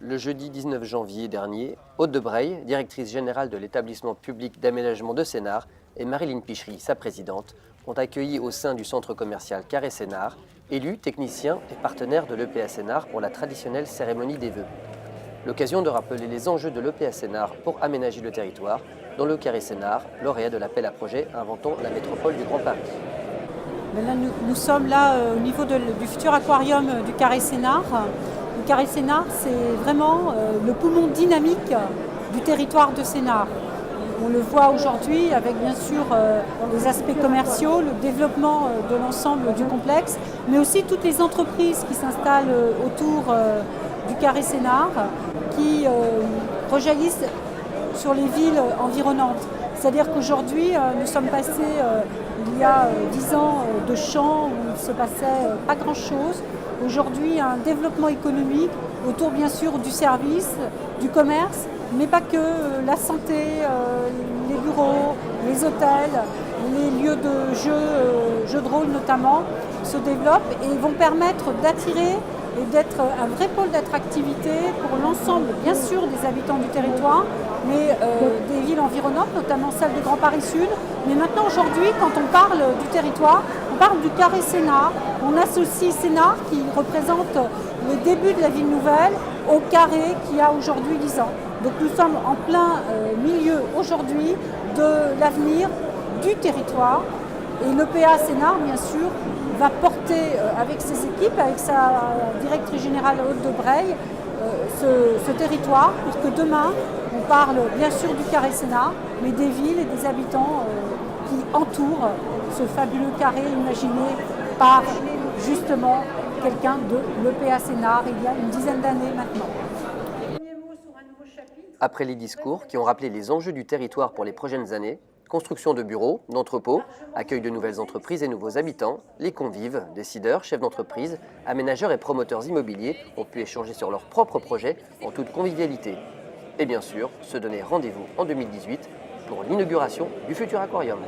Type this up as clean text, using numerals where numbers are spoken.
Le jeudi 19 janvier dernier, Aude de Breil, directrice générale de l'établissement public d'aménagement de Sénart, et Marilyn Pichery, sa présidente, ont accueilli au sein du centre commercial Carré Sénart, élus, techniciens et partenaires de l'EPA Sénart pour la traditionnelle cérémonie des vœux. L'occasion de rappeler les enjeux de l'EPA Sénart pour aménager le territoire, dont le Carré Sénart, lauréat de l'appel à projet Inventons la métropole du Grand Paris. Là, nous sommes là au niveau du futur aquarium du Carré Sénart. Le Carré Sénart, c'est vraiment le poumon dynamique du territoire de Sénart. On le voit aujourd'hui avec bien sûr les aspects commerciaux, le développement de l'ensemble du complexe, mais aussi toutes les entreprises qui s'installent autour du Carré Sénart, qui rejaillissent sur les villes environnantes. C'est-à-dire qu'aujourd'hui, nous sommes passés, il y a 10 ans, de champs où il ne se passait pas grand-chose. Aujourd'hui, un développement économique autour, bien sûr, du service, du commerce, mais pas que, la santé, les bureaux, les hôtels, les lieux de jeux de rôle notamment, se développent et vont permettre d'attirer et d'être un vrai pôle d'attractivité pour l'ensemble, bien sûr, des habitants du territoire, mais des villes environnantes, notamment celle de Grand Paris Sud. Mais maintenant, aujourd'hui, quand on parle du territoire, on parle du Carré Sénart. On associe Sénart, qui représente les débuts de la ville nouvelle, au Carré qui a aujourd'hui 10 ans. Donc nous sommes en plein milieu aujourd'hui de l'avenir du territoire. Et l'EPA Sénart, bien sûr, va porter avec ses équipes, avec sa directrice générale Aude de Breil, ce territoire pour que demain, on parle bien sûr du Carré Sénart, mais des villes et des habitants qui entourent ce fabuleux carré imaginé par justement quelqu'un de l'EPA Sénart il y a une dizaine d'années maintenant. Après les discours qui ont rappelé les enjeux du territoire pour les prochaines années, construction de bureaux, d'entrepôts, accueil de nouvelles entreprises et nouveaux habitants, les convives, décideurs, chefs d'entreprise, aménageurs et promoteurs immobiliers ont pu échanger sur leurs propres projets en toute convivialité. Et bien sûr, se donner rendez-vous en 2018 pour l'inauguration du futur aquarium.